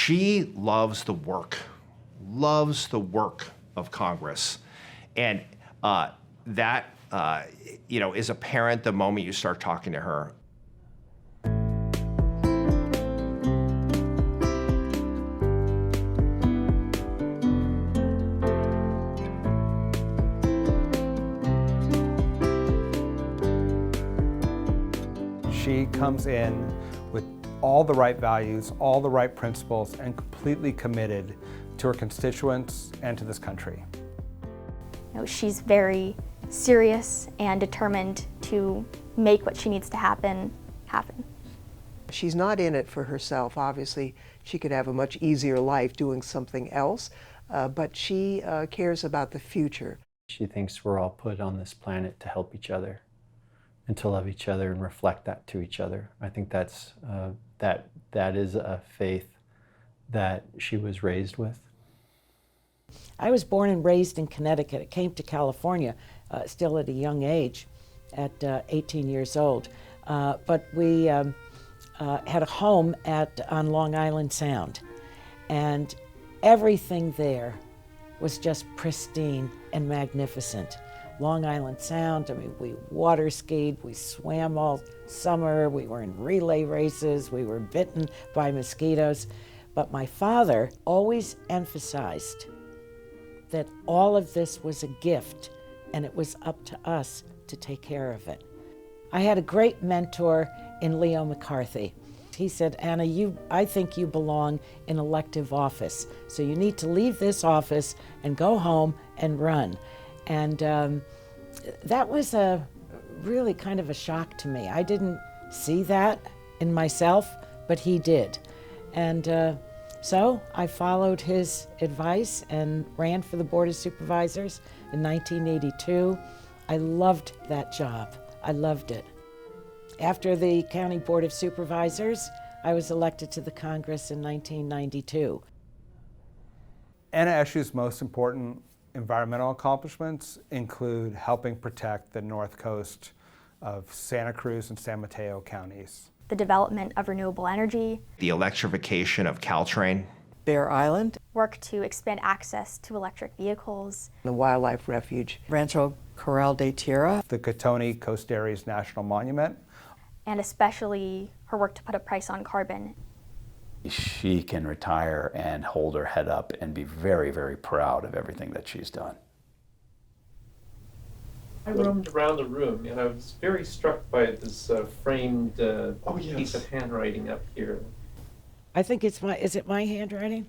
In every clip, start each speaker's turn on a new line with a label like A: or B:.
A: She loves the work of Congress. And that, is apparent the moment you start talking to her.
B: She comes in with all the right values, all the right principles, and completely committed to her constituents and to this country.
C: She's very serious and determined to make what she needs to happen.
D: She's not in it for herself. Obviously, she could have a much easier life doing something else, but she cares about the future.
E: She thinks we're all put on this planet to help each other and to love each other and reflect that to each other. I think that's that is a faith that she was raised with.
F: I was born and raised in Connecticut. I came to California still at a young age, at 18 years old. But we had a home on Long Island Sound, and everything there was just pristine and magnificent. Long Island Sound, I mean, we water skied, we swam all summer, we were in relay races, we were bitten by mosquitoes. But my father always emphasized that all of this was a gift and it was up to us to take care of it. I had a great mentor in Leo McCarthy. He said, Anna, I think you belong in elective office, so you need to leave this office and go home and run. And that was really kind of a shock to me. I didn't see that in myself, but he did. And so I followed his advice and ran for the Board of Supervisors in 1982. I loved that job. I loved it. After the County Board of Supervisors, I was elected to the Congress in 1992.
B: Anna Eshoo's most important environmental accomplishments include helping protect the north coast of Santa Cruz and San Mateo counties.
C: The development of renewable energy.
A: The electrification of Caltrain.
G: Bear Island.
C: Work to expand access to electric vehicles.
D: The Wildlife Refuge.
G: Rancho Corral de Tierra.
B: The Cotoni Coast Areas National Monument.
C: And especially her work to put a price on carbon.
H: She can retire and hold her head up and be very, very proud of everything that she's done.
I: I roamed around the room and I was very struck by this framed piece of handwriting up here.
F: I think is it my handwriting?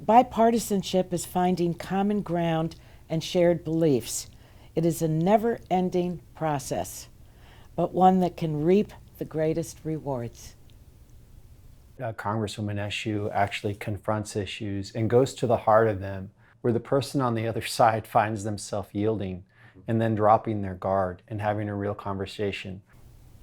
F: Bipartisanship is finding common ground and shared beliefs. It is a never-ending process, but one that can reap the greatest rewards.
E: Congresswoman Eshoo actually confronts issues and goes to the heart of them, where the person on the other side finds themselves yielding and then dropping their guard and having a real conversation.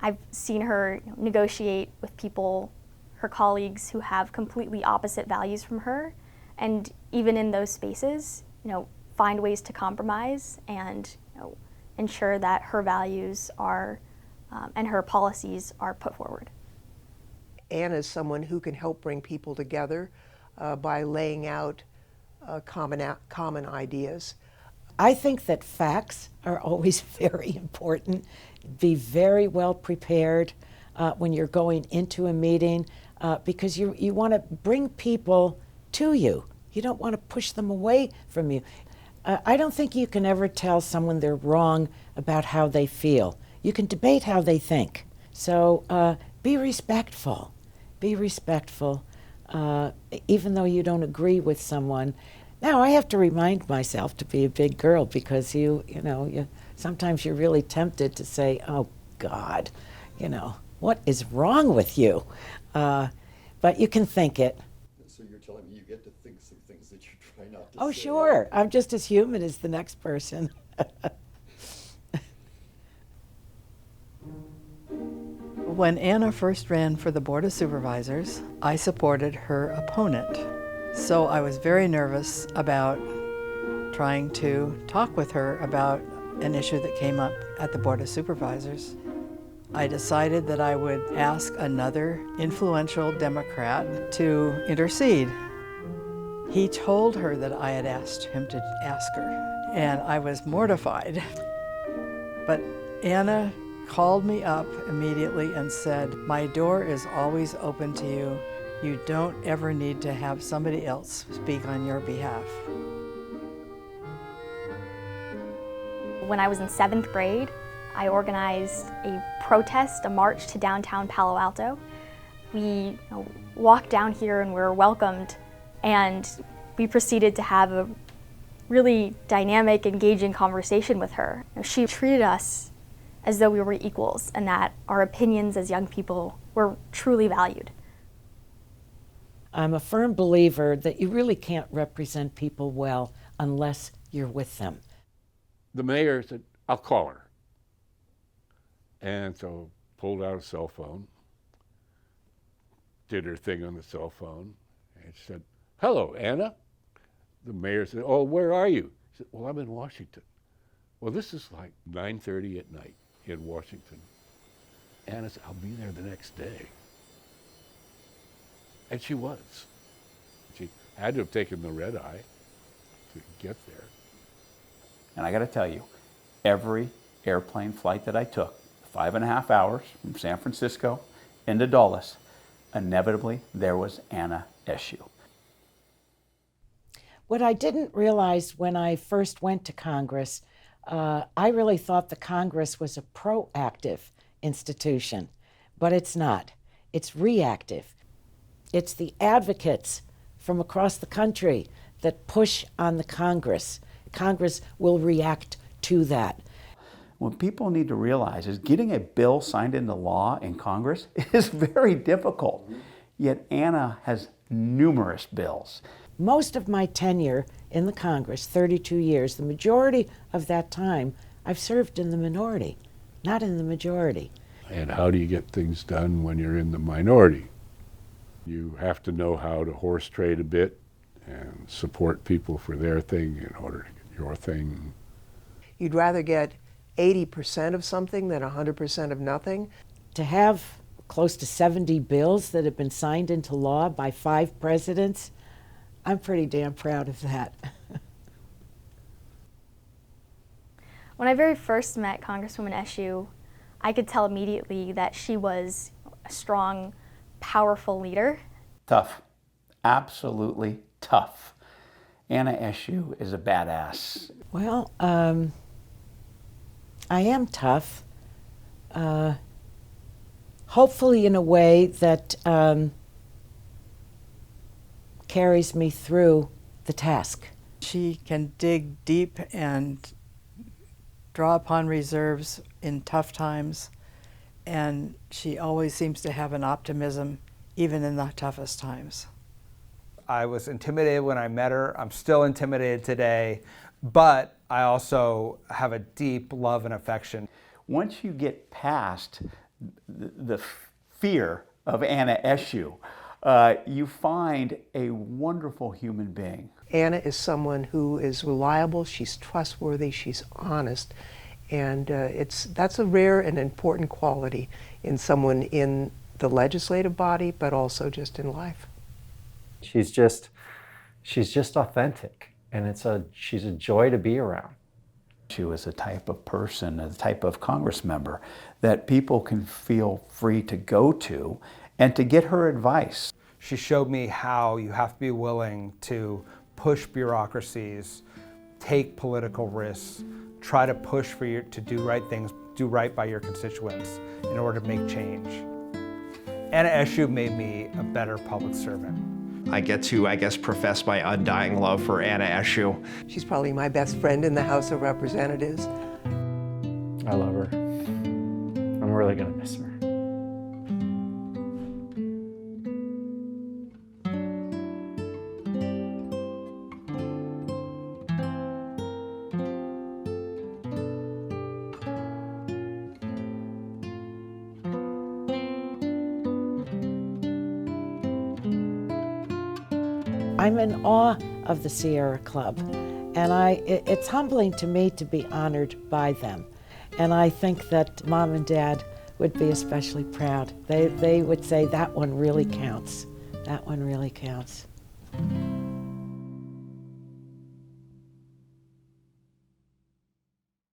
C: I've seen her negotiate with people, her colleagues, who have completely opposite values from her, and even in those spaces, find ways to compromise and ensure that her values are and her policies are put forward.
D: Anna is someone who can help bring people together by laying out common ideas.
F: I think that facts are always very important. Be very well prepared when you're going into a meeting because you want to bring people to you. You don't want to push them away from you. I don't think you can ever tell someone they're wrong about how they feel. You can debate how they think. So be respectful. Be respectful, even though you don't agree with someone. Now, I have to remind myself to be a big girl because sometimes you're really tempted to say, oh, God, what is wrong with you? But you can think it.
J: So you're telling me you get to think some things that you try not to say.
F: Oh, sure. I'm just as human as the next person.
G: When Anna first ran for the Board of Supervisors, I supported her opponent. So I was very nervous about trying to talk with her about an issue that came up at the Board of Supervisors. I decided that I would ask another influential Democrat to intercede. He told her that I had asked him to ask her, and I was mortified. But Anna called me up immediately and said, "My door is always open to you. You don't ever need to have somebody else speak on your behalf."
C: When I was in 7th grade, I organized a protest, a march to downtown Palo Alto. We walked down here and we were welcomed, and we proceeded to have a really dynamic, engaging conversation with her. She treated us as though we were equals and that our opinions as young people were truly valued.
F: I'm a firm believer that you really can't represent people well unless you're with them.
K: The mayor said, "I'll call her." And so pulled out a cell phone, did her thing on the cell phone, and said, "Hello, Anna." The mayor said, "Oh, where are you?" He said, "Well, I'm in Washington." Well, this is like 9:30 at night in Washington. Anna said, "I'll be there the next day." And she was. She had to have taken the red eye to get there.
H: And I got to tell you, every airplane flight that I took, 5.5 hours from San Francisco into Dulles, inevitably there was Anna Eshoo.
F: What I didn't realize when I first went to Congress, I really thought the Congress was a proactive institution, but it's not. It's reactive. It's the advocates from across the country that push on the Congress. Congress will react to that.
H: What people need to realize is getting a bill signed into law in Congress is very difficult. Yet Anna has numerous bills.
F: Most of my tenure in the Congress, 32 years, the majority of that time, I've served in the minority, not in the majority.
K: And how do you get things done when you're in the minority? You have to know how to horse trade a bit and support people for their thing in order to get your thing.
D: You'd rather get 80% of something than 100% of nothing.
F: To have close to 70 bills that have been signed into law by 5 presidents, I'm pretty damn proud of that.
C: When I very first met Congresswoman Eshoo, I could tell immediately that she was a strong, powerful leader.
H: Tough, absolutely tough. Anna Eshoo is a badass.
F: Well, I am tough, hopefully in a way that carries me through the task.
G: She can dig deep and draw upon reserves in tough times, and she always seems to have an optimism even in the toughest times.
B: I was intimidated when I met her. I'm still intimidated today, but I also have a deep love and affection.
H: Once you get past the fear of Anna Eshoo, you find a wonderful human being.
D: Anna is someone who is reliable, she's trustworthy, she's honest, and that's a rare and important quality in someone in the legislative body, but also just in life.
E: She's just authentic, and she's a joy to be around.
H: She was a type of person, a type of Congress member that people can feel free to go to and to get her advice.
B: She showed me how you have to be willing to push bureaucracies, take political risks, try to push to do right things, do right by your constituents in order to make change. Anna Eshoo made me a better public servant.
A: I get to, I guess, profess my undying love for Anna Eshoo.
D: She's probably my best friend in the House of Representatives.
E: I love her. I'm really gonna miss her.
F: I'm in awe of the Sierra Club, and it's humbling to me to be honored by them. And I think that Mom and Dad would be especially proud. They would say, that one really counts. That one really counts.